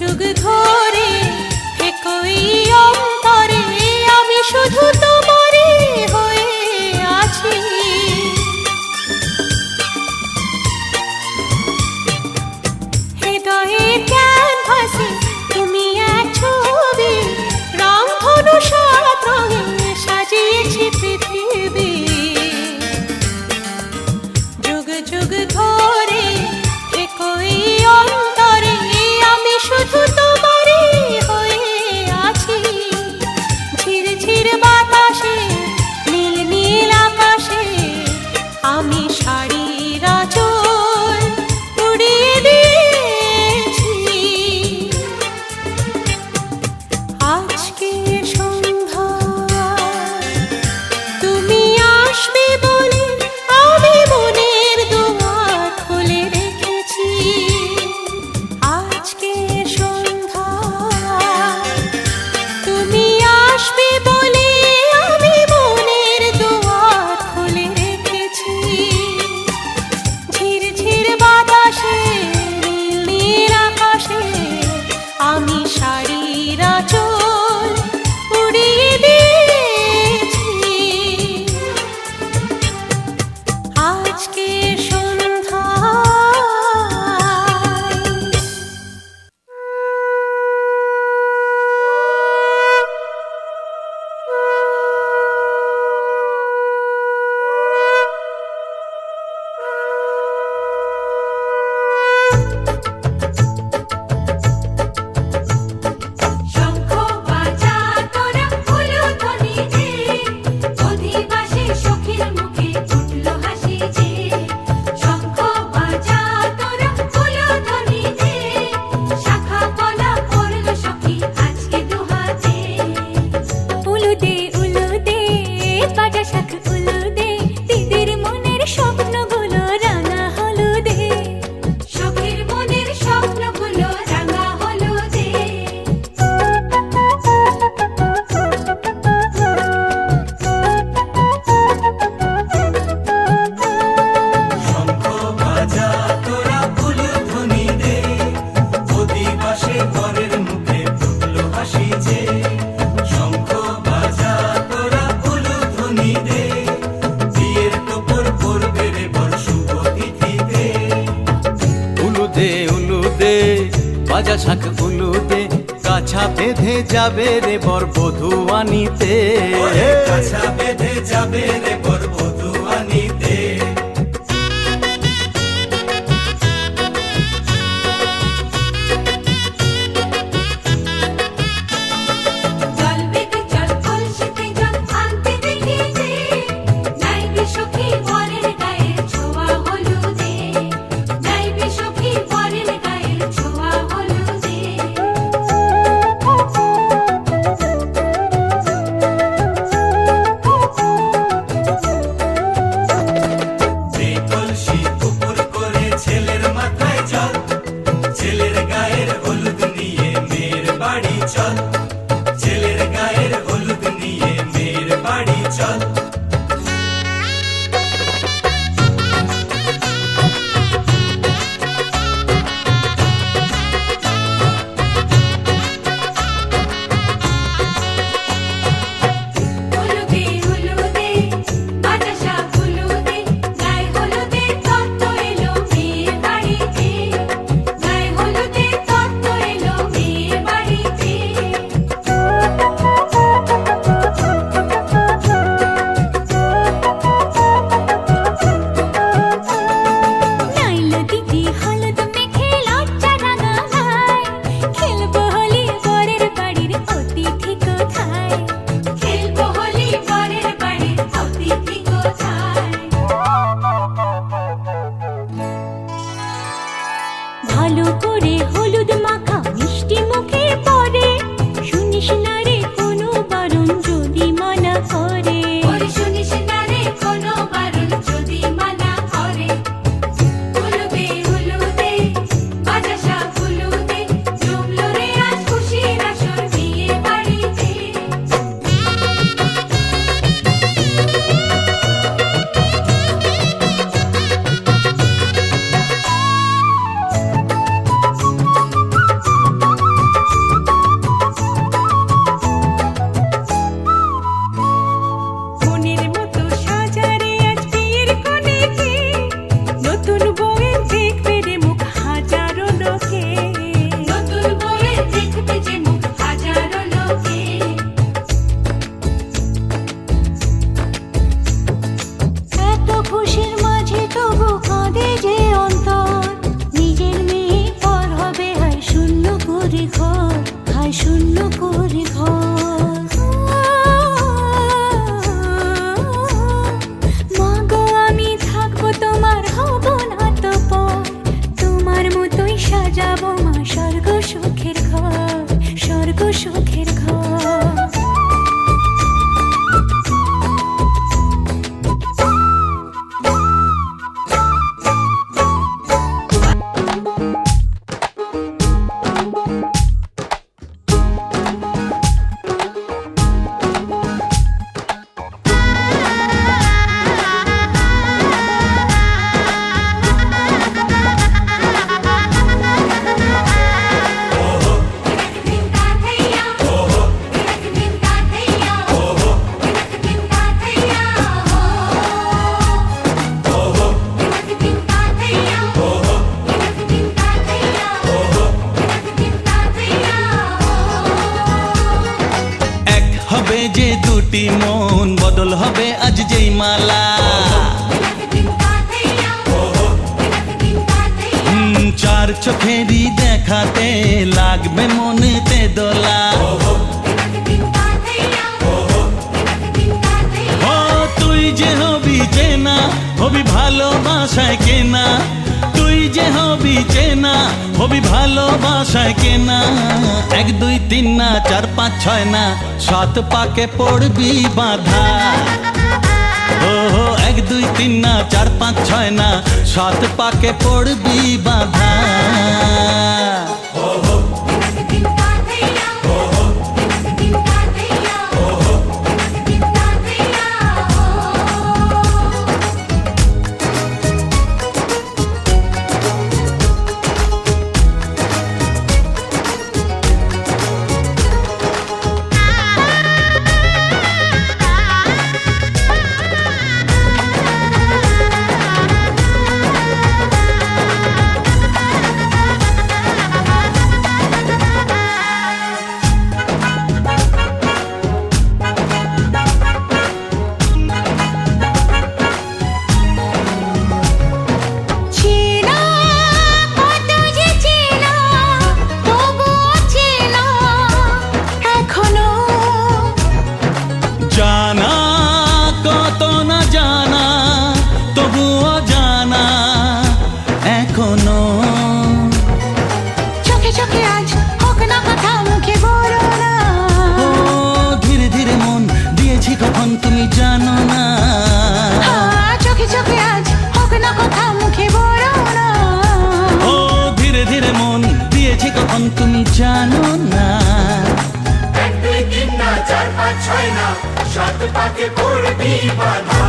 যুগ ধরে একই অন্তরে আমি শুধু তোমারই হয়ে আছি। হৃদয়ের ক্যানভাসে তুমি এক ছবি, রংধনু সাত রঙে সাজিয়েছি পৃথিবী। যুগ যুগ ধরে একই অন্তরে আমি শুধু তোমারই হয়ে আছি। ঝির ঝির বাতাসে নীল নীল আকাশে আমি শাড়ির আঁচল উড়িয়ে দিয়েছি। আজকে সন্ধ্যা তুমি আসবে বলে আমি মনের দুয়ার খুলে রেখেছি। আজকে সন্ধ্যা তুমি আসবে বলে আমি মনের দুয়ার খুলে রেখেছি। ঝির ঝির বাতাসে নীল নীল আকাশে আমি শাড়ির আঁচল উড়িয়ে দিয়েছি। আজকে সন্ধ্যায় শঙ্খ বাজা তোরা উলুধ্বনি দে, অধিবাসী সখীর মুখে উঠল হাসি যে। শঙ্খ বাজা তোরা উলুধ্বনি দে, শাখা পলা পড়ল সখী আজকে দুহাতে। উলুদে উলুদে বাজা শাখ উলুদে, দিদির মনের স্বপ্নগুলো রাঙা হলুদে। সখীর মনের স্বপ্নগুলো রাঙা হলুদে। শঙ্খ বাজা তোরা উলুধ্বনি দে, অধিবাসে বরের মুখে ফুটল হাসি যে। শঙ্খ বাজা তোরা উলুধ্বনি দে, বিয়ের টোপর পড়বে রে বর শুভ তিথিতে। উলুদে উলুদে বাজা শাখ উলুদে, কাছা বেঁধে যাবে রে বর বধূ আনিতে। ওরে কাছা বেঁধে যাবে রে বর বধূ আনিতে। জল বেঁধে চল কলসিতে জল আনতে দেখি যে, নাইবে সখী বরের গায়ের ছোঁয়া হলুদে। নাইবে সখী বরের গায়ের ছোঁয়া হলুদে। সেই কলসি উপর করে ছেলের মাথায় জল, ছেলের গায়ের হলুদ নিয়ে মেয়ের বাড়ি চল। ছেলের গায়ের হলুদ নিয়ে মেয়ের বাড়ি চল। উলুদে উলুদে বাজা শাখ উলুদে, গায়ে হলুদে তত্ত্ব এলো মেয়ের বাড়িতে। গায়ে হলুদে তত্ত্ব এলো মেয়ের বাড়িতে। করে ঘর, হায় শূন্য করে ঘর। মা গো আমি থাকবো তোমার, হব না তো পর, তোমার মতোই সাজাবো মা স্বর্গ সুখের ঘর, স্বর্গ সুখের ঘর। যে দুটি মন বদল হবে আজ যেই মালা, চার চোখেরই দেখাতে লাগবে মনেতে দোলা। ও তুই যে হবি চেনা, হবি ভালোবাসায় কেনা, তুই যে হবি চেনা, হবি ভালোবাসায় কেনা। 1 2 3 না 4 5 6 না 7 পাকে পড়বি বাঁধা। ও 1 2 3 না 4 5 6 না 7 পাকে পড়বি বাঁধা। জানা কত না জানা, তবুও জানা এখনো। চোখে চোখে আজ হোক না কথা, মুখে বলো না। ও ধীরে ধীরে মন দিয়েছি কখন তুমি জানো না। চোখে চোখে আজ হোক না কথা, মুখে বলো না। ও ধীরে ধীরে মন দিয়েছি কখন তুমি জানো না। 1 2 3 না 4 5 6 না 7 পাকে পড়বি বাঁধা।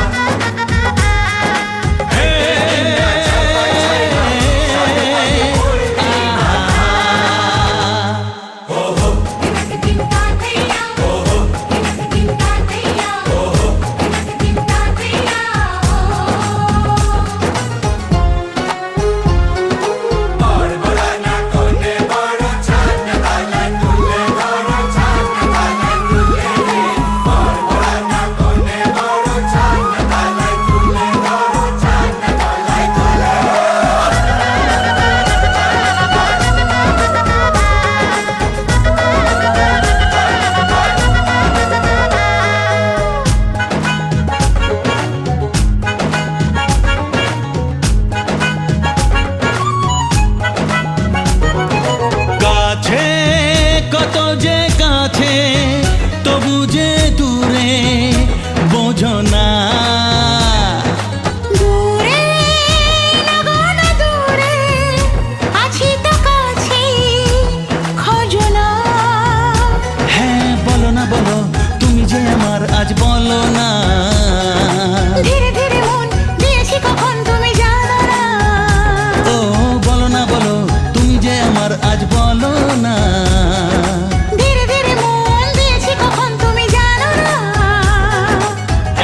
কত যে কাছে তবু যে দূরে বোঝো না। দূরে লাগানো দূরে আছি তো কাছে, খোঁজো না। হ্যাঁ বলো না বলো তুমি যে আমার, আজ বলো না। ধীরে ধীরে মন দিয়েছি কখন তুমি জানো না। ও বলো না বলো তুমি যে আমার, আজ বলো না। ধীরে ধীরে মন দিয়েছি কখন তুমি জানো না।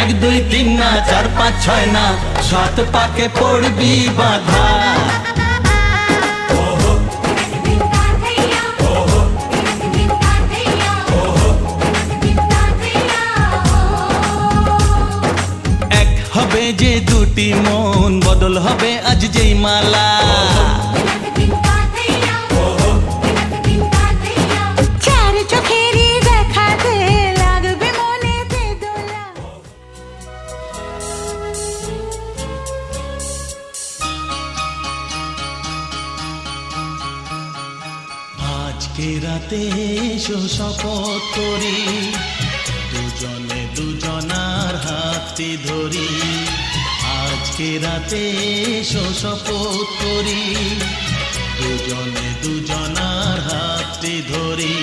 1 2 3 না 4 5 6 না 7 পাকে পড়বি বাঁধা। এক হবে যে দুটি মন বদল হবে আজ যেই মালা। রাতে এসো শপথ করি, দুজনে দুজনার হাতে ধরি। আজকে রাতে এসো শপথ করি, দুজনে দুজনার হাতে ধরি।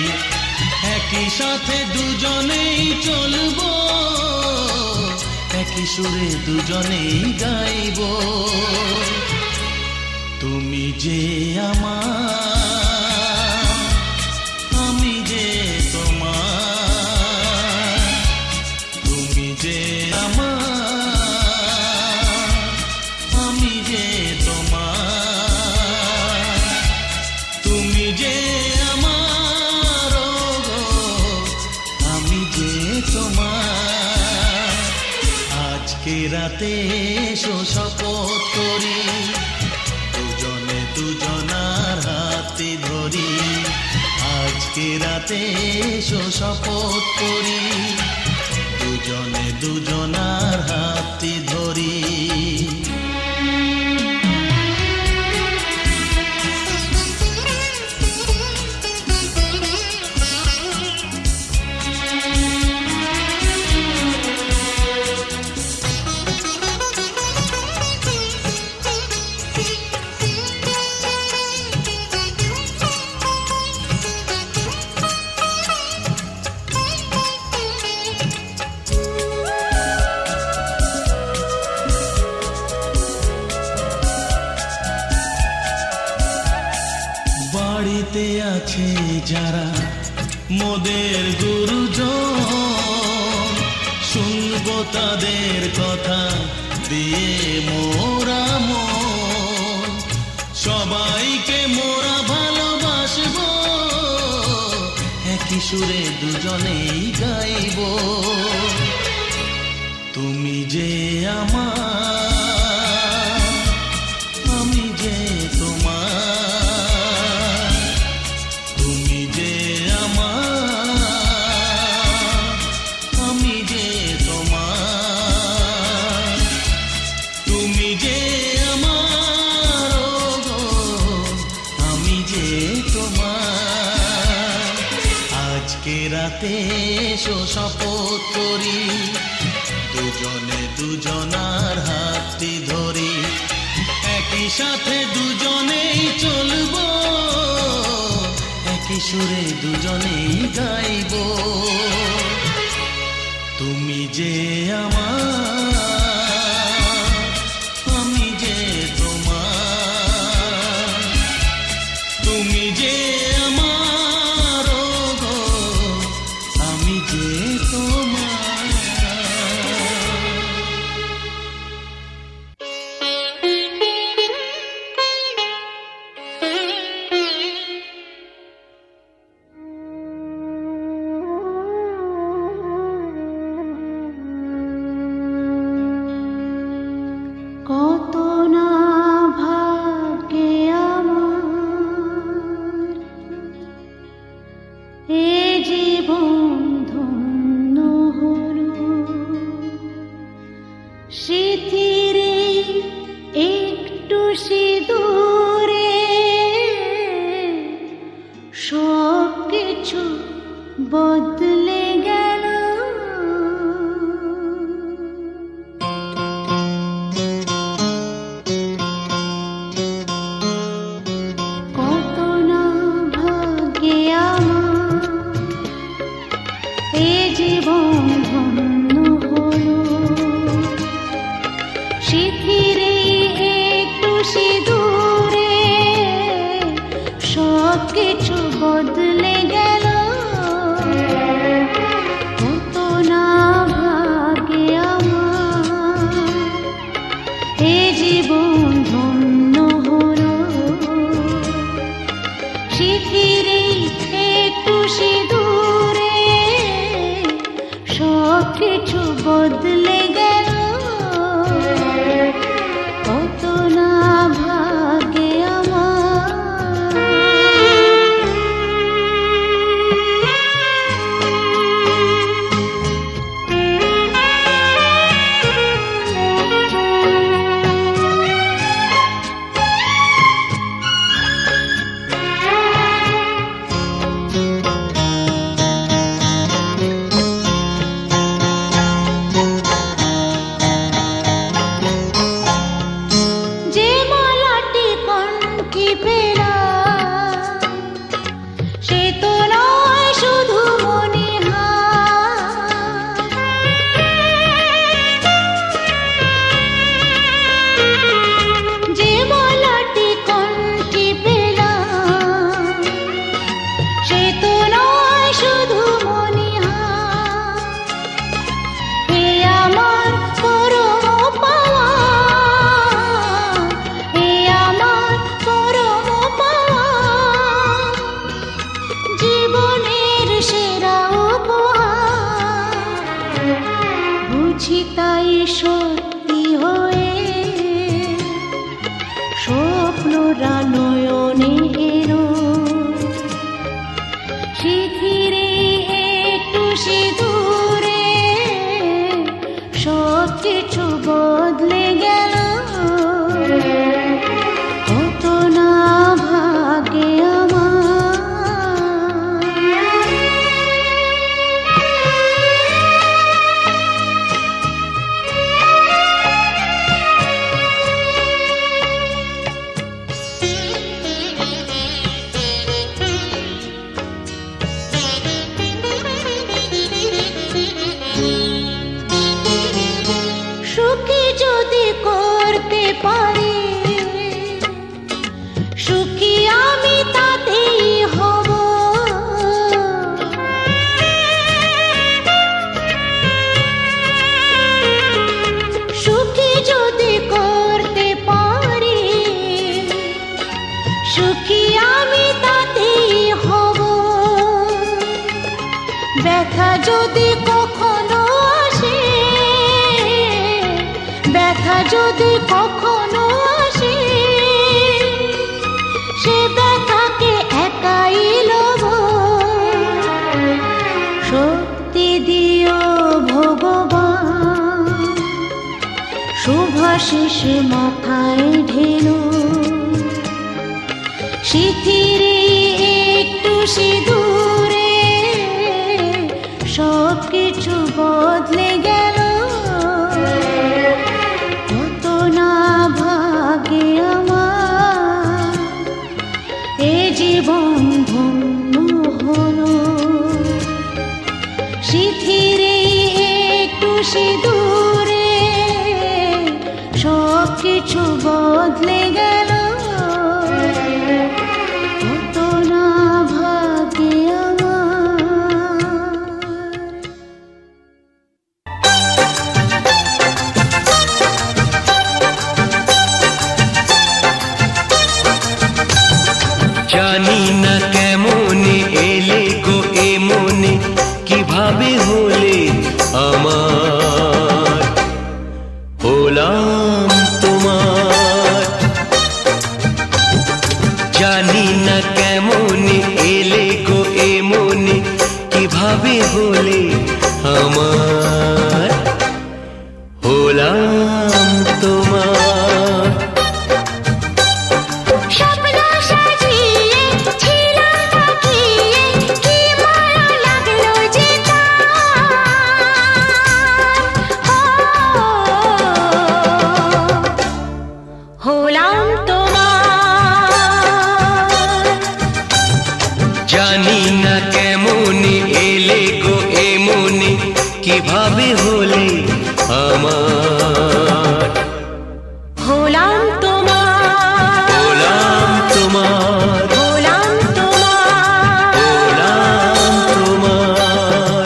একই সাথে দুজনেই চলবো, একই সুরে দুজনেই গাইব। তুমি যে আমার, আমি যে তোমার। তুমি যে আমার, আমি যে তোমার। তুমি যে আমার, ওগো, আমি যে তোমার। আজকে রাতে এসো শপথ করি, দুজনে দুজনার হাতে ধরি। আজকে রাতে এসো শপথ করি, দুজনে দুজনার হাতে ধরি। বাড়িতে আছে যারা মোদের গুরুজন, শুনবো তাদের কথা দিয়ে মোরা মন। সবাইকে মোরা ভালোবাসবো, একই সুরে দুজনেই গাইব। তুমি যে আমার, আমি যে তোমার। তুমি যে আমার, আমি যে তোমার। তুমি যে আমার, ওগো, আমি যে তোমার। আজকে রাতে এসো শপথ করি, দুজনে দুজনার হাতে ধরি। একই সাথে দুজনেই চলবো, একই সুরে দুজনেই গাইব। তুমি যে আমার, আমি যে তোমার। তুমি যে আমার, ওগো, আমি যে তোমার। কত না ভাগ্যে আমার, এ জীবন ধন্য হলো। স্মৃতির একটু সিঁদুরে সব কিছু বদলে গেল। কত না ভাগ্যে আমার, এ জীবন ধন্য হলো। স্মৃতির একটু সিঁদুরে সব কিছু বদলে গেল। কত না ভাগ্যে আমার, এ জীবন ধন্য হলো। স্মৃতির একটু সিঁদুরে সে তো নয় শুধু মনিহার। যে বলাটি কণ্ঠে পেলাম সে তো নয় শুধু মনিহার। এ আমার পরম পাওয়া, এ আমার পরম পাওয়া, জীবনের সেরা উপহার। বুঝি তাই সত্যি হয়ে স্বপ্নরা নয়নে এলো, শিথিরে একটু সিঁদুরে সব কিছু বদলে গেল। কত না ভাগে আমার। সুখী যদি করতে পারি, সুখী আমি তাতেই হব। সুখী যদি করতে পারি, সুখী আমি তাতেই হব। ব্যথা যদি কখনো আসে, ব্যথা যদি কখনো আসে, সে ব্যথাকে একাই লব। শক্তি দিও ভগবান, শুভাশিস মাথায় ঢেলো, শিথিরে একটু সিঁদুরে সব কিছু বদলে গেল। কত না ভাগে আমার, এ জীবন ধন্য হলো। শিথিরে একটু সিঁদুরে সব কিছু বদলে গেল। কত না ভাগে আমার। জানি না কেমনে এলে গো এ মনে, কিভাবে হলে আমার, হলাম তোমার। জানি না কেমনে এলে গো এ মনে, কিভাবে হলে আমার, হলাম তোমার। স্বপ্ন সাজিয়ে ছিলাম তাকিয়ে, কি মায়া লাগলো যে তার। হলাম তোমার। জানি না কেমনে এলে গো এ মনে, কিভাবে হলে আমার, হলাম তোমার। হলাম তোমার, হলাম তোমার। হলাম তোমার।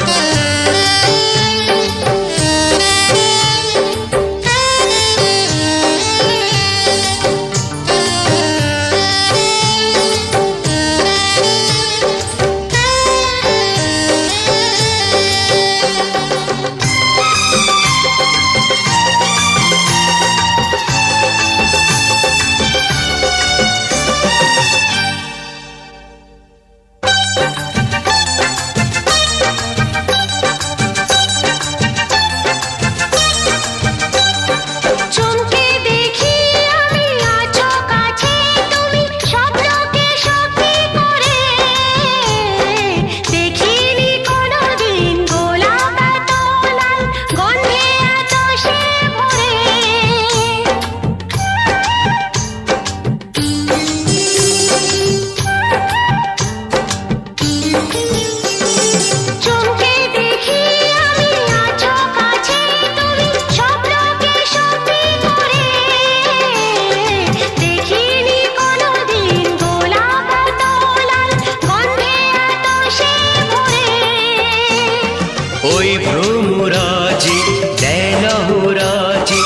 ওই ভ্রমরাজে দেলহরাজে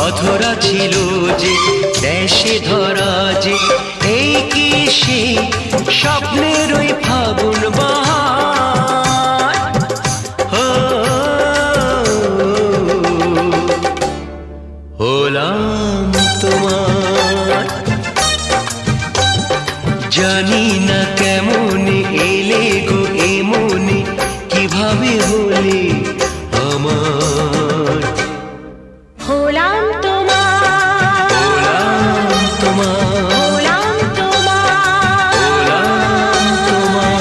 অধরা ছিল যে দেশে ধরা যে এই কি সেই স্বপ্নের ওই ফাগুন বাহার হো, হলাম তোমার জানি না কেমন এলে গো এমনি কিভাবে হলে আমার হলাম তোমার, হলাম তোমার, হলাম তোমার। হলাম তোমার।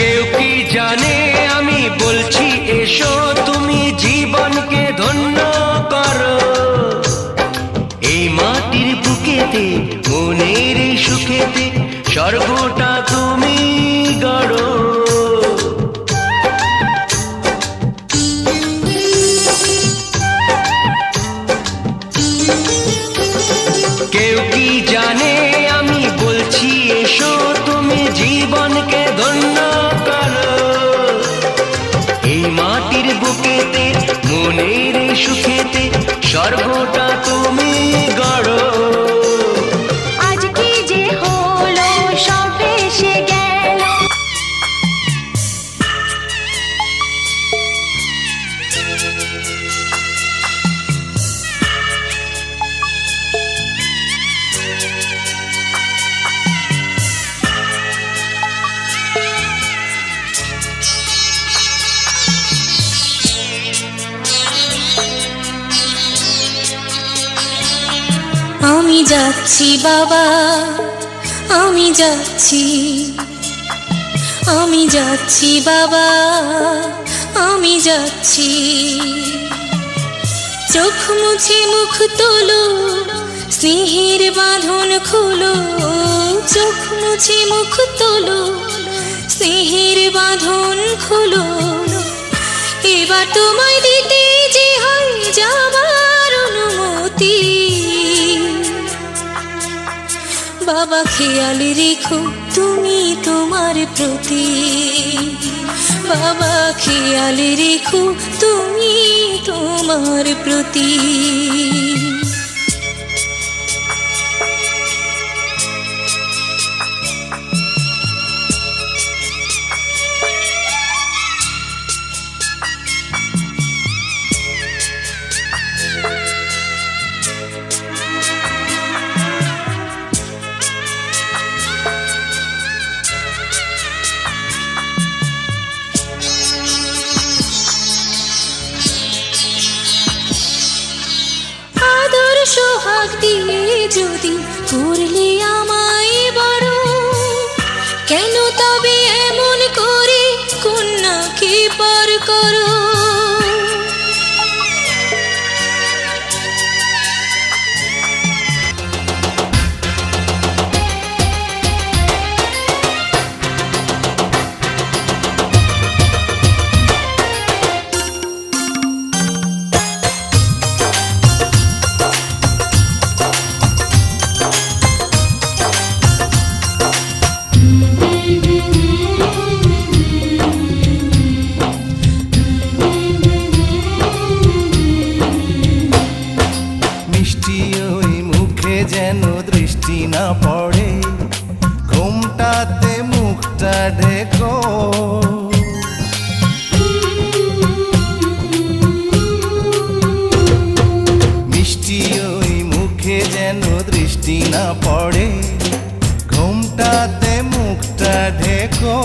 কেউ কি জানে আমি বলছি এসো তুমি জীবনকে ধন্য করো এই মাটির বুকেতে মনের এই সুখেতে স্বর্গটা তুমি গড়ো কেউ কি জানে আমি বলছি এসো তুমি জীবনকে ধন্য করো এই মাটির বুকেতে মনের এই সুখেতে স্বর্গটা তুমি গড়ো আজ কি যে হলো সব এসে গেল। আমি যাচ্ছি বাবা, আমি যাচ্ছি, আমি যাচ্ছি বাবা, আমি যাচ্ছি। চোখ মুছে মুখ তোলো, স্নেহের বাঁধন খোলো, চোখ মুছে মুখ তোলো, স্নেহের বাঁধন খোলো। এবার তোমায় দিতে যে হয় যাবার অনুমতি। বাবা খেয়াল রেখো তুমি তোমার প্রতি, বাবা খেয়াল রেখো তুমি তোমার প্রতি। সোহাগ দিয়ে যদি করলে আমায় বড়, কেন তবে এমন করে কন্যাকে পর করো। যেন দৃষ্টি না পড়ে, ঘুমটাতে মুখটা ঢেকো। মিষ্টি ওই মুখে যেন দৃষ্টি না পড়ে, ঘুমটাতে মুখটা ঢেকো।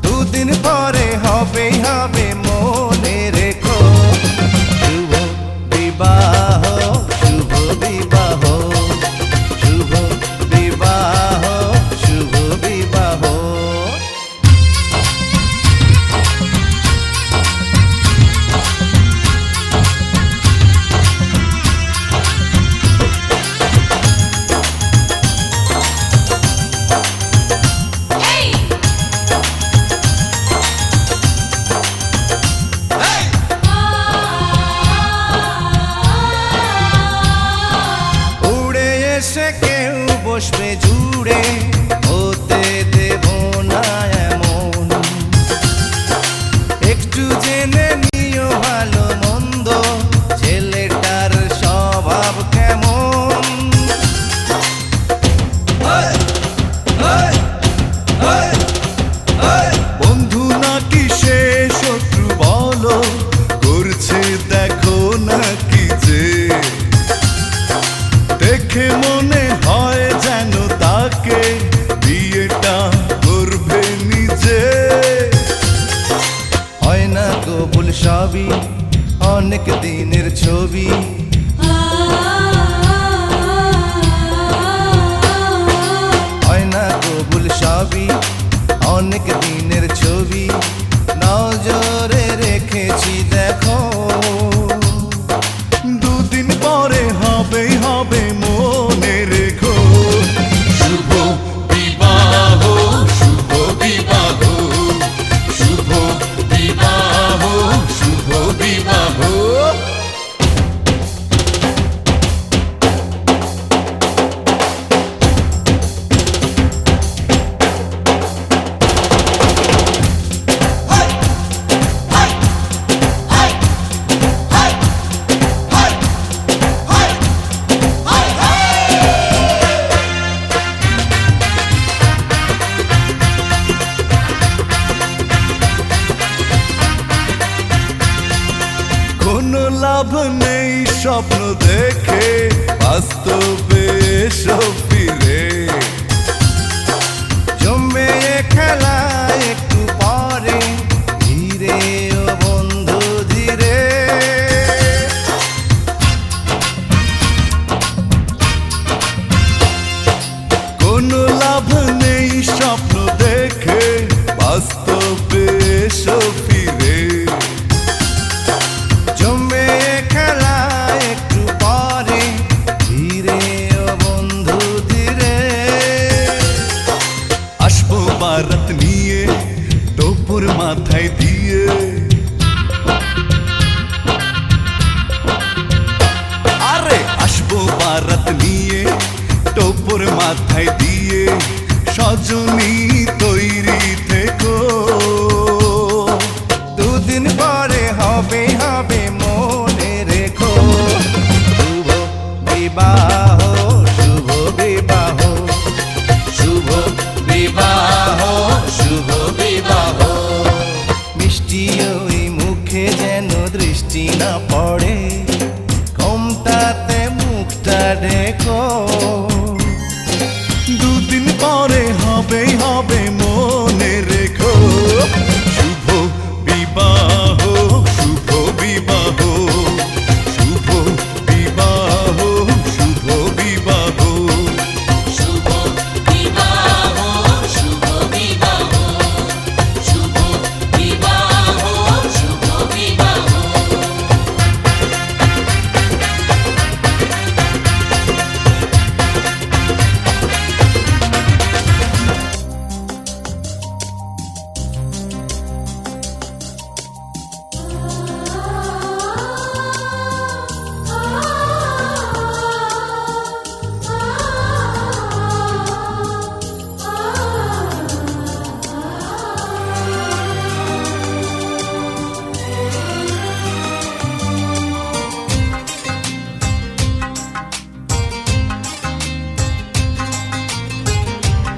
দুদিন পরে হবেই হবে মনে রেখো, শুভ বিবাহ, শুভ বিবাহ, শুভ বিবাহ, শুভ বিবাহ। অনেক দিনের ছবি হয় না কবুল সবই অনেক দিনের ছবি নজরে রেখেছি দেখো দুদিন পরে হবেই হবে মনে রেখো শুভ বিবাহ শুভ বিবাহ শুভ বিবাহ শুভ বিবাহ কোনো লাভ নেই স্বপ্ন দেখে বাস্তবে এসো ফিরে জমে খেলা একটু পরে ধীরে ও বন্ধু ধীরে কোনো লাভ নেই স্বপ্ন দেখে বাস্তবে এসো ফিরে জমে খেলা একটু পরে ধীরে ও বন্ধু ধীরে আসবো বারাত নিয়ে টোপর মাথায় দিয়ে আরে আসবো বারাত নিয়ে টোপর মাথায় দিয়ে সজনী তৈরি থেকো দুদিন পরে হবে হবে মনে রেখো শুভ বিবাহ শুভ বিবাহ শুভ বিবাহ শুভ বিবাহ মিষ্টি ওই মুখে যেন দৃষ্টি না পড়ে ঘোমটাতে মুখটা ঢেকো দুদিন পরে হবেই হবে মনে রেখো শুভ বিবাহ শুভ বিবাহ শুভ বিবাহ শুভ বিবাহ শুভ বিবাহ শুভ বিবাহ শুভ বিবাহ শুভ বিবাহ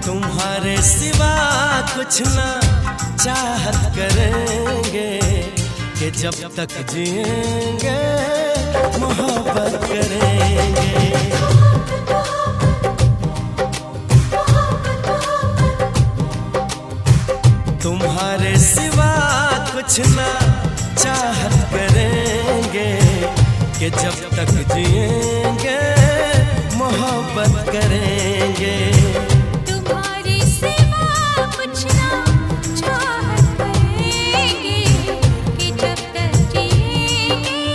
तुम्हारे सिवा कुछ ना चाहत करेंगे कि जब तक जिएंगे मोहब्बत करेंगे तुम्हारे सिवा कुछ ना चाहत करेंगे कि जब तक जिएंगे मोहब्बत करेंगे तुम्हारे सिवा कुछ ना चाहत करेंगे कि जब तक जिएंगे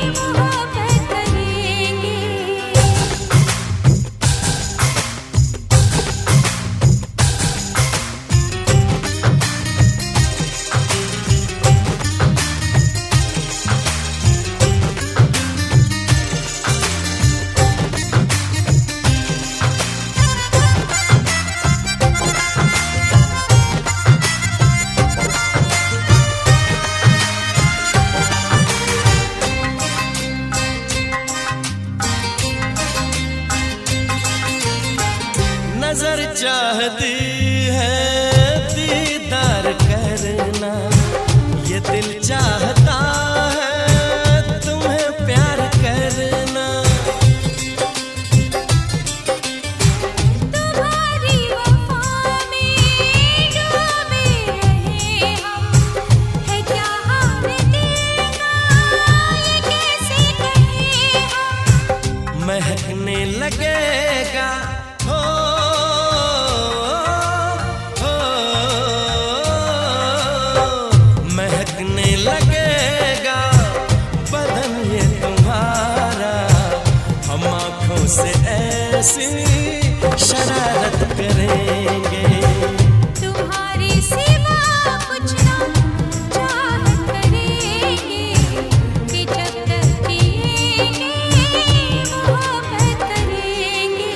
मोहब्बत करेंगे नजर चाहती है दीदार करना ये दिल चाहता है तुम्हें प्यार करना तुम्हारी वफा में डूबे रहे हम है क्या हाल दिल का महकने लगेगा हो, हो महकने लगेगा बदन ये तुम्हारा। हम आँखों से ऐसी शरारत करेंगे तुम्हारी सिवा कुछ ना चाहत करेंगे कि जब तक जिएंगे मोहब्बत करेंगे।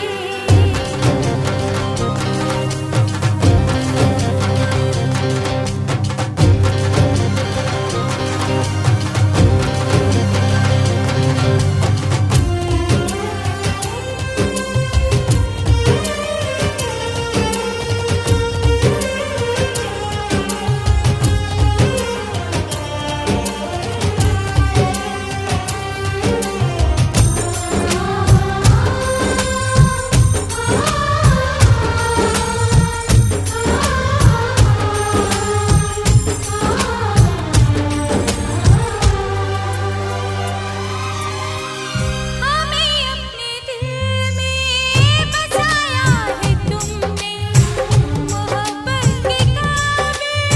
हमें अपने दिल में बसाया है तुमने, मोहब्बत के काबिल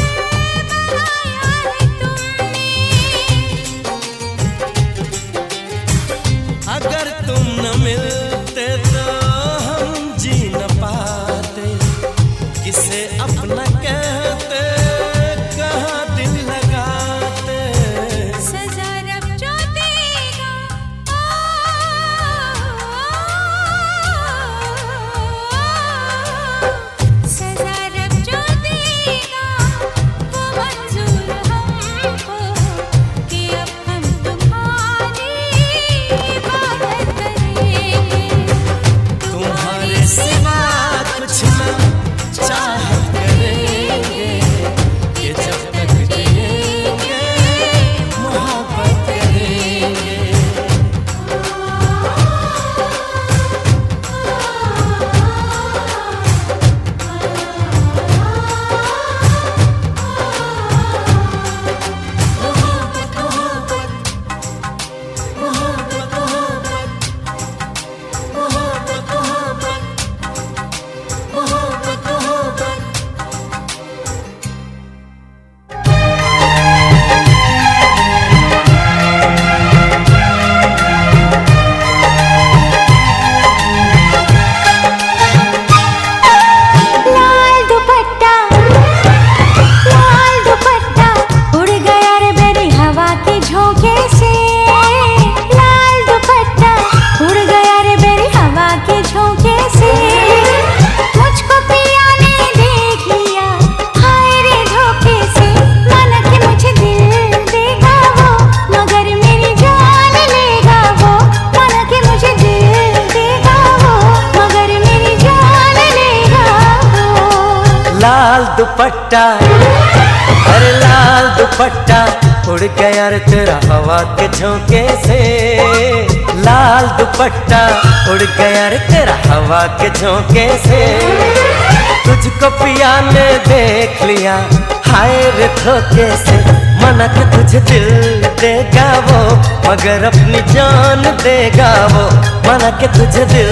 बनाया है तुमने। अगर तुम न मिलते तो हम जी न पाते, किसे अपना कहते कहाँ दिल लगाते। सजा रब जो देगा सजा रब जो देगा वो मंजूर हमको कि अब हम तुम्हारी इबादत करेंगे। तुम्हारे सिवा कुछ न चाहत करेंगे कि जब तक जिएंगे मोहब्बत करेंगे। लाल दुपट्टा उड़ गया रे मेरी हवा के झोंके से। लाल दुपट्टा उड़ गया रे मेरी हवा के झोंके से। मुझको पिया ने देख लिया हाय रे धोखे से। माना कि मुझे दिल देगा वो मगर मेरी जान लेगा वो। माना कि मुझे दिल देगा वो मगर मेरी जान लेगा वो। लाल दुपट्टा अरे लाल दुपट्टा उड़ गया रे तेरा हवा के झोंके से। लाल दुपट्टा उड़ गया रे तेरा हवा के झोंके से। तुझको पिया ने देख लिया हाय रे धोखे से। मना के तुझे दिल देगा वो मगर अपनी जान देगा वो। मना के तुझे दिल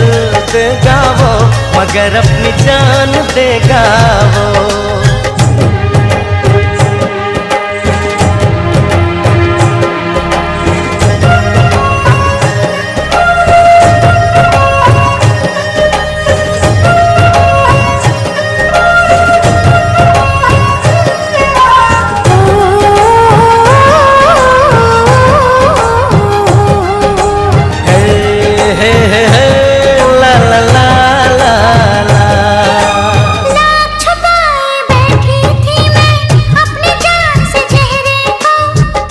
देगा वो मगर अपनी जान देगा वो। ला ला ला ला ला। नाक छुपाए बैठी थी मैं अपनी जान से चेहरे को।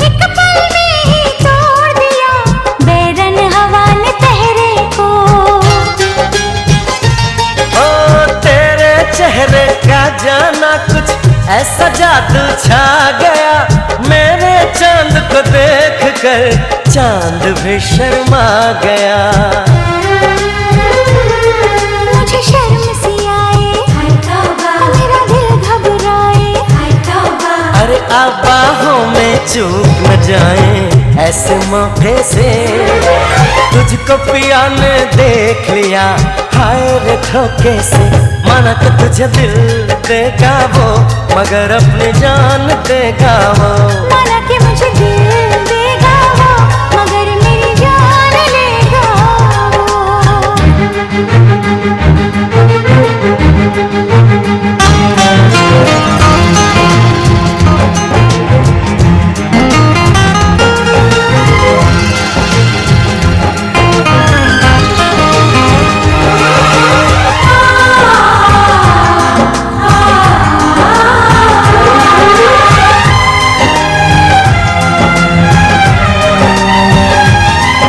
एक पल में ही तोड़ दिया बेरन हवा ने पहरे को। ओ तेरे चेहरे का जाना कुछ ऐसा जादू छा गया। मेरे चांद को देख कर चांद भी शर्मा गया। मुझे शर्म सी आए मेरा दिल घबराए। अरे आप बाहों में चूक न जाए ऐसे मौके से तुझको पिया ने देख लिया, हाय रे धोखे से। माना कि तुझे दिल देगा वो, मगर अपनी जान देगा वो। माना कि मुझे दिल देगा वो, मगर मेरी जान लेगा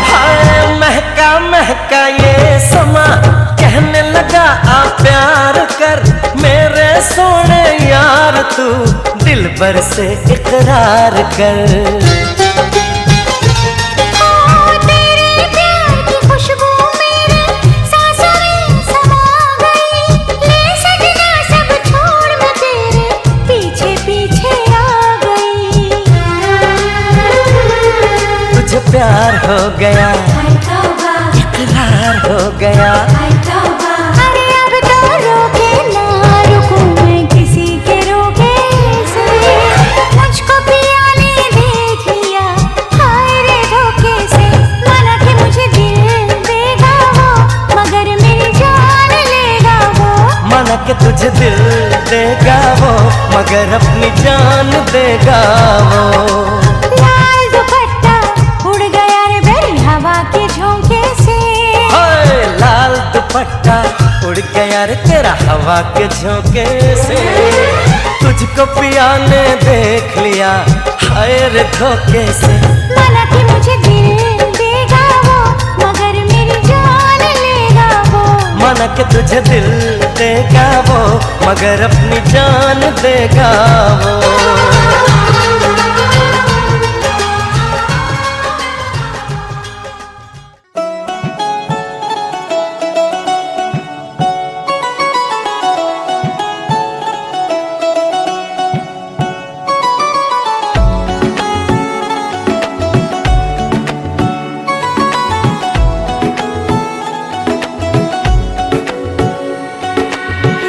हाय महका महका ये समा, कहने लगा आ प्यार कर मेरे सोने यार, तू दिल भर से इकरार कर। तेरे प्यार की खुशबू मेरे सांसों में समा गई। ले सजना सब छोड़ मैं तेरे पीछे पीछे आ गई। तुझे प्यार हो गया, हाय तौबा इकरार हो गया। हाय तौबा अरे अब तो रोके ना रुकूं मैं किसी के रोके से। मुझको पिया ने देख लिया, हाय रे धोखे से। माना कि मुझे दिल देगा वो, मगर मेरी जान लेगा वो। माना कि तुझे दिल देगा वो, मगर अपनी जान देगा वो। लाल दुपट्टा उड़ गया रे मेरी हवा के झोंके से। हाय लाल दुपट्टा उड़ गया रे तेरा हवा के झोंके से। तुझको पिया ने देख लिया, हाय रे धोखे से। माना कि मुझे दिल देगा वो, मगर मेरी जान लेगा वो। माना कि तुझे दिल देगा वो, मगर अपनी जान देगा वो।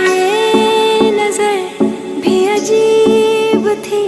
ये नजर भी अजीब थी,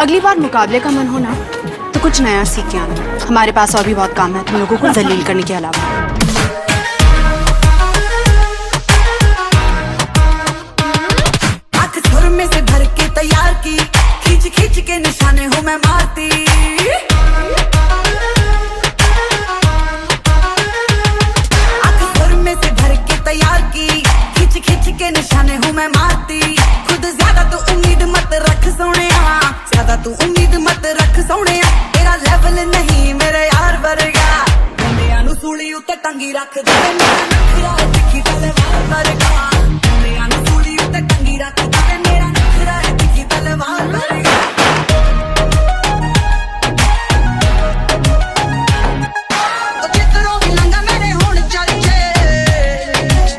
अगली बार मुकाबले का मन हो ना तो कुछ नया सीख के आना। हमारे पास और भी बहुत काम है तुम लोगों को जलील करने के अलावा। आंख सुर में से भर के तैयार की, खींच खींच के निशाने हूँ मैं मारती। आंख सुर में से भर के तैयार की, खींच खींच के निशाने हूँ मैं मारती। खुद ज्यादा तू उम्मीद मत रख सोनिया, ज्यादा तू उम्मीद मत रख सोनिया। तेरा लेवल नहीं मेरे यार वर्गा, मुंडिया नू सूली उत्ते टंगी रख दे। मेरा नखरा है तिखी तलवार वर्गा, मुंडिया नू सूली उत्ते टंगी रख दे। मेरा नखरा है तिखी तलवार वर्गा। ओ जितनो भी लंगा मेरे होण चर्चे,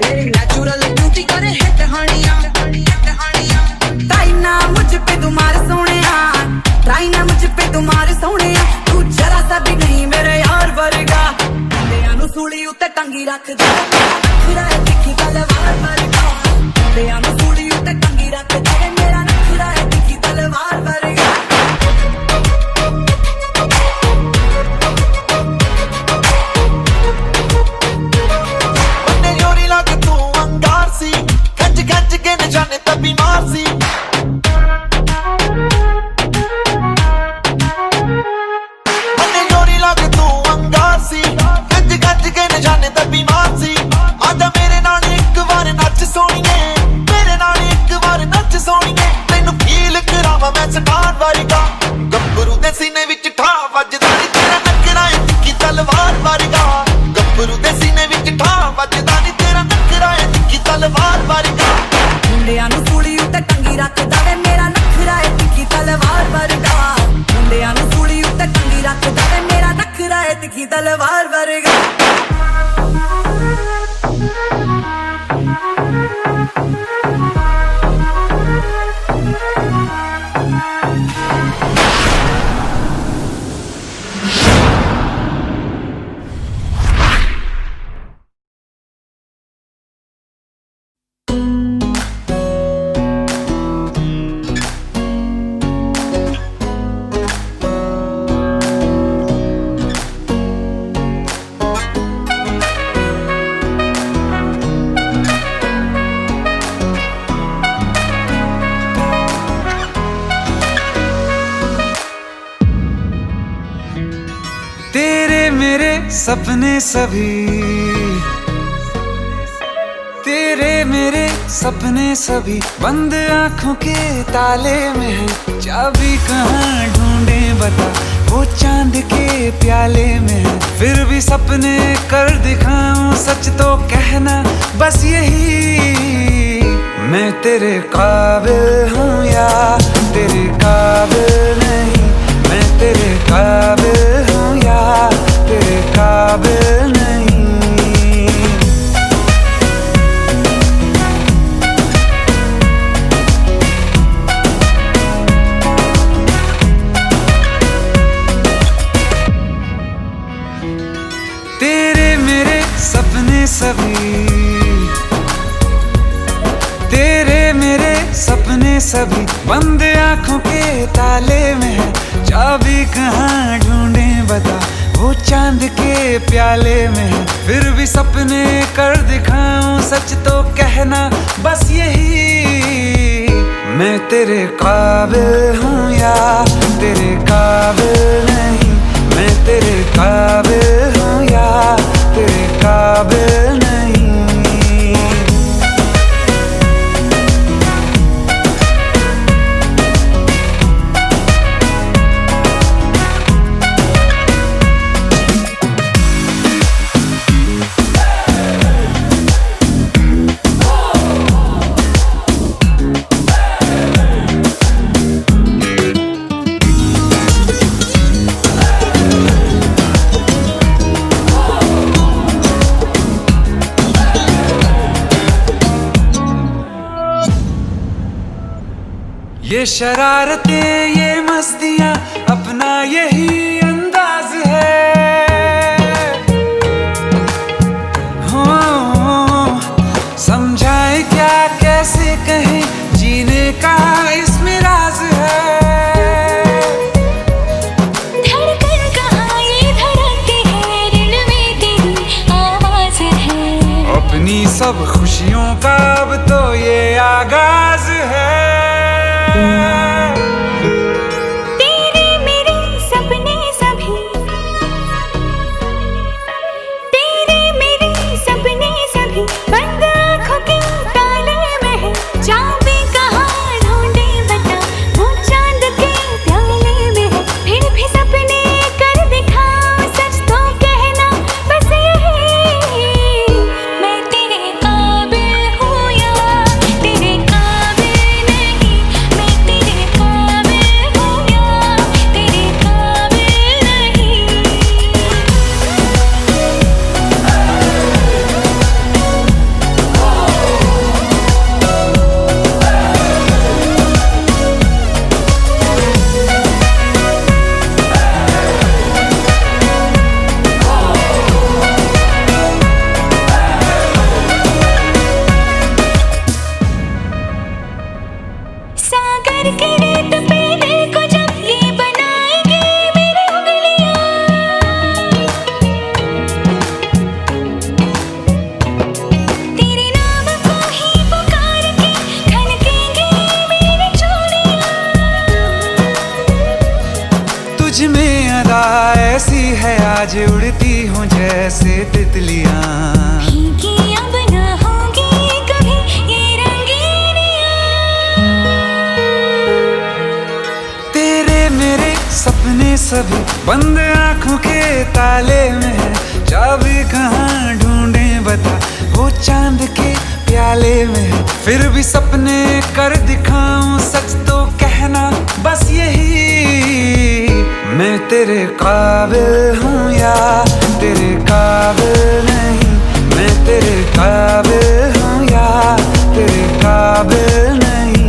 तेरी नेचुरल ब्यूटी करे हिट हानिया। ट्राई ना मुझ पे तुम्हारे सोनिया, ट्राई ना मुझ पे तुम्हारे सोनिया। तू जरा सा भी नहीं मेरे यार वर्गा, मुंडिया नू सूली उत्ते टंगी रख दे। नखरा है तिखी तलवार वर्गा, मुंडिया नू सूली उत्ते टंगी रख दे। मेरा नखरा है तिखी तलवार वर्गा। ਬੰਨੇ ਯੋਰੀ ਲੱਗ ਤੂੰ ਅੰਗਾਰ ਸੀ, ਖੱਜ ਖੱਜ ਕੇ ਨਿਸ਼ਾਨੇ ਤਾਂ ਬਿਮਾਰ ਸੀ। ਬੰਨੇ ਯੋਰੀ ਲੱਗ ਤੂੰ ਅੰਗਾਰ ਸੀ, ਖੱਜ ਖੱਜ ਕੇ ਨਿਸ਼ਾਨੇ ਤਾਂ ਬਿਮਾਰ ਸੀ। ਆਜਾ ਮੇਰੇ ਨਾਲ ਇੱਕ ਵਾਰ ਨੱਚ ਸੋਣੀਏ, ਮੇਰੇ ਨਾਲ ਇੱਕ ਵਾਰ ਨੱਚ ਸੋਣੀਏ। ਤੈਨੂੰ ਫੀਲ ਕਰਾਵਾਂ ਮੈਂ ਸਟਾਰ ਵਰਗਾ, ਗੱਭਰੂ ਦੇ ਸੀਨੇ ਵਿੱਚ ਠਾ ਵੱਜਦਾ ਨੀ ਤੇਰਾ ਨਖਰਾ ਏ ਤਿੱਖੀ ਤਲਵਾਰ ਵਰਗਾ। ਗੱਭਰੂ ਦੇ ਸੀਨੇ ਵਿੱਚ ਠਾ ਵੱਜਦਾ ਨੀ ਤੇਰਾ ਨਖਰਾ ਏ ਤਿੱਖੀ ਤਲਵਾਰ ਵਰਗਾ। ਮੁੰਡਿਆਂ ਨੂੰ ਸੂਲੀ ਉੱਤੇ ਟੰਗੀ ਰੱਖਦਾ ਵੇ, ਮੇਰਾ ਨਖਰਾ ਏ ਤਿੱਖੀ ਤਲਵਾਰ ਵਰਗਾ। ਮੁੰਡਿਆਂ ਨੂੰ ਸੂਲੀ ਉੱਤੇ ਟੰਗੀ ਰੱਖਦਾ ਵੇ, ਮੇਰਾ ਨਖਰਾ ਏ ਤਿੱਖੀ ਤਲਵਾਰ ਵਰਗਾ। तेरे मेरे सपने सभी, तेरे मेरे सपने सभी बंद आंखों के ताले में है। चाबी कहाँ ढूंढे बता, वो चांद के प्याले में है। फिर भी सपने कर दिखाऊं सच तो कहना बस यही, मैं तेरे काबिल हूँ या तेरे काबिल नहीं। मैं तेरे काबिल हूँ या तेरे काबिल नहीं। तेरे मेरे सपने सभी, तेरे मेरे सपने सभी बंद आंखों के ताले में है। चाबी कहाँ ढूंढे बता, वो चांद के प्याले में है। फिर भी सपने कर दिखाऊं सच तो कहना बस यही, मैं तेरे काबिल हूँ या तेरे काबिल नहीं। मैं तेरे काबिल हूँ या तेरे काबिल नहीं। ये शरारतें ये मस्तियाँ अपना यही अंदाज है। हो समझाए क्या कैसे कहें, जीने का इसमें राज है। सब खुशियों का अब तो ये आगाज है। तेरे मेरे सपने सभी, तेरे मेरे सपने सभी बंद आँखों के ताले में है। चाबी कहाँ ढूंढे बता, वो चांद के प्याले में है। फिर भी सपने कर दिखाओ, सच तो कहना बस यही। मैं तेरे काबिल हूँ या तेरे काबिल नहीं, मैं तेरे काबिल हूँ या तेरे काबिल नहीं। सागर के रेत पे दिल को जब ये बनाएंगे मेरी उंगलियां, तेरे नाम को ही पुकार के खनकेंगे मेरी चूड़ियां। तुझ में अदा ऐसी है आज उड़ती हूँ जैसे तितलियां। भीगी अब न होंगी कभी ये रंगीनियां। तेरे मेरे सपने सभी बंद आँखों के ताले में है। चाबी कहाँ ढूंढे बता, वो चांद के प्याले में है। फिर भी सपने कर दिखाऊं, सच तो कहना बस यही। मैं तेरे काबिल हूँ या तेरे काबिल नहीं, मैं तेरे काबिल हूँ या तेरे काबिल नहीं।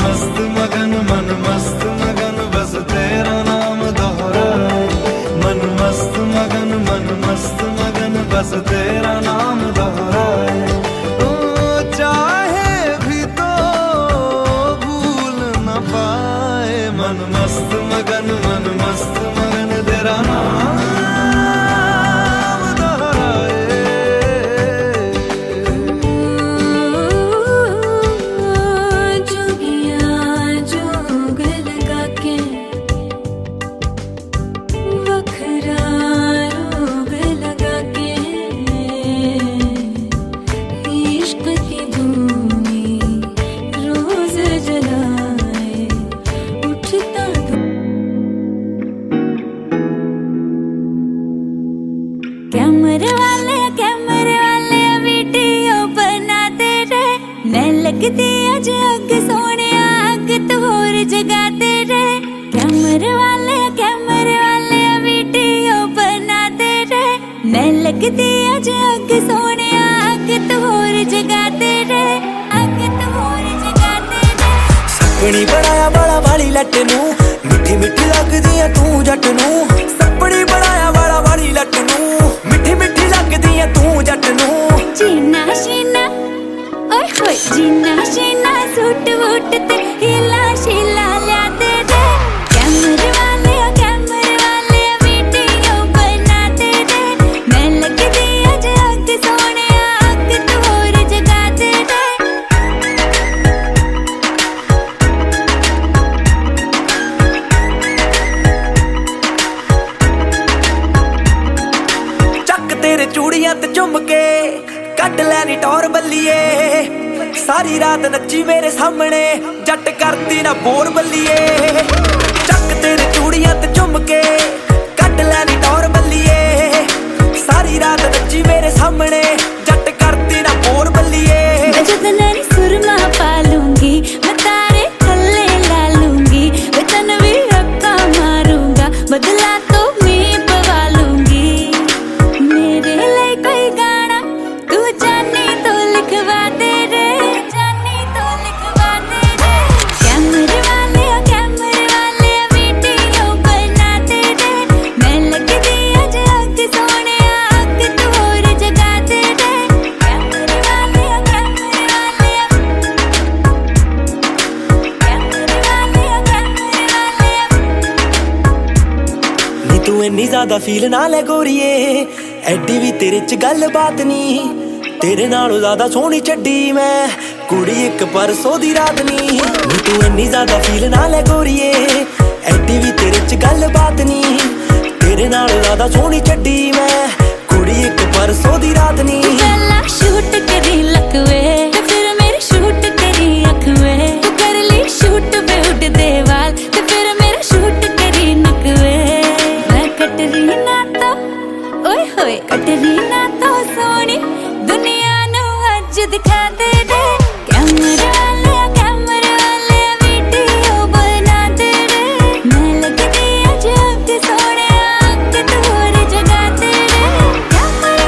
मस्त मगन मन मस्त मगन बस तेरा नाम दोहराए। मन मस्त मगन मन मस्त मगन बस तेरा नाम दोहराए। ओ चाहे भी तो भूल न पाए। मन मस्त मगन तेरा नाम दोहराए। जोगिया जोग लगा के वखरा रोग लगा के, इश्क की धूनी रोज जलाए उठता कैमरे वाले वीडियो बनाते रहे। मैं लगती अज अग सोने अग तो होर जगाते रहे। कैमरे वाले वीडियो बनाते रहे। मैं लगती अज अग सोने अग तो होर जगाते रहे, अग तो होर जगाते रहे। सपनी बनाया वाला वाली लट नू, मिठी मिठी लगदी है तू जट नू। सपनी बनाया वाला वाली लट नू, मिठी मिठी लगदी है तू जट नू। जीना शीना ओए होए, जीना शीना सूट वूट ते हिला शीला ल्याते रे। कैमरे वाले वीडियो बनाते रे। मैं लगदी अज अग सोने अग तो होर जगाते रे। ਚੱਕ ਤੇਰੇ ਚੂੜੀਆਂ ਤੇ ਚੁੰਮ ਕੇ ਕੱਢ ਲੈਣੀ ਟੌਰ ਬੱਲੀਏ। ਸਾਰੀ ਰਾਤ ਨੱਚੀ ਮੇਰੇ ਸਾਹਮਣੇ ਜੱਟ ਕਰਦੀ ਨਾ ਬੋਰ ਬੱਲੀਏ। ਚੱਕ ਤੇਰੇ ਚੂੜੀਆਂ ਤੇ ਚੁੰਮ ਕੇ ਕੱਢ ਲੈਣੀ ਟੌਰ ਬੱਲੀਏ। ਸਾਰੀ ਰਾਤ ਨੱਚੀ ਮੇਰੇ ਸਾਹਮਣੇ ਜੱਟ ਕਰਦੀ ਨਾ ਬੋਰ ਬੱਲੀਏ। मैं जतनरी सुरमा पालूंगी, मैं तारे थल्ले ला लूंगी। वतन भी रक्का मारूंगा, बदला तो मैं पवा लूंगी। मेरे लिए कोई गाना तू जाने तो लिखवा दे रे, जाने तो लिखवा दे रे। कैमरे वाले तू इन्नी ज्यादा फील ना ले गोरीए एडी भी तेरे च गल बात नी तेरे नालों ज्यादा सोहनी चड्डी मैं कुड़ी एक परसों दी रात नी तू इन्नी ज्यादा फील ना ले गोरीए एडी भी तेरे च गल बात नी तेरे नालों ज्यादा सोहनी चड्डी मैं कुड़ी एक परसों दी रात नी पहला शूट करी लकवे ते फिर मेरी शूट करी अखवे तू कर ली शूट पे उड़दे वाल ते फिर मेरा शूट करी नकवे मैं कटरीना तो ओए होए कटरीना तो सोनी दुनिया नु अज दिखा दे रे कैमरे वाले वीडियो बना दे रे मैं लगदी अज अब सोने आंख दूर जगा दे रे कैमरे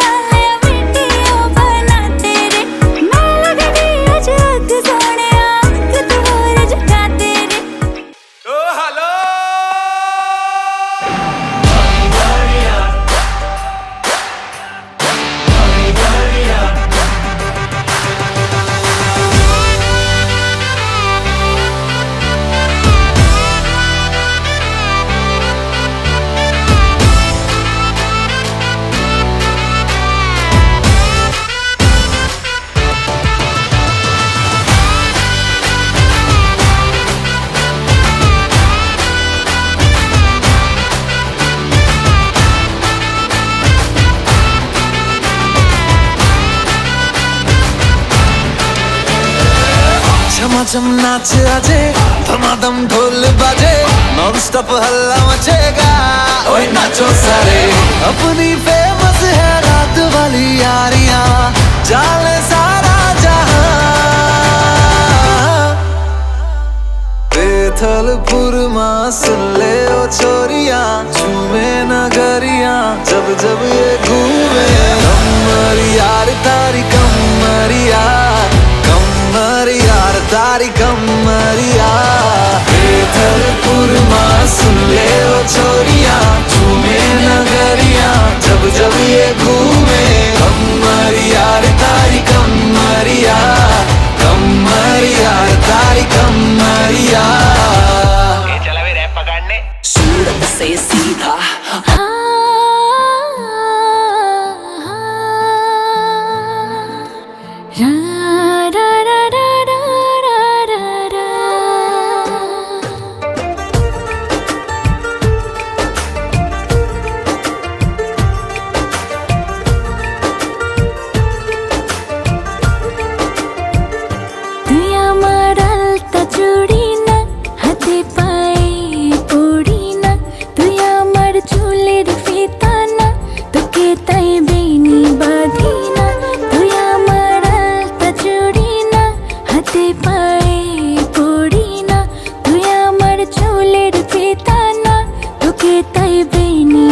वाले वीडियो बना दे रे मैं लगदी अज अब सोने आंख दूर जगा दे रे ओ हेलो झमाझम नाच आजे धमाधम ढोल बाजे नॉन स्टॉप हल्ला मचेगा ओए नाचो सारे अपनी फेमस है रात वाली यारियां जाले सारा जहां बेथलपुर मां सुन ले ओ छोरियां झूमे नगरियां जब जब ये घूमे कमर यार तारी कमरिया यार तारी कमरिया बेथलपुर मां सुन ले ओ छोरियां झूमे नगरियां जब जब ये घूमे कमरिया तारी कमरिया तारी कमरिया चला वे रैप पकड़ने सूरत से सीधा ताई बेनी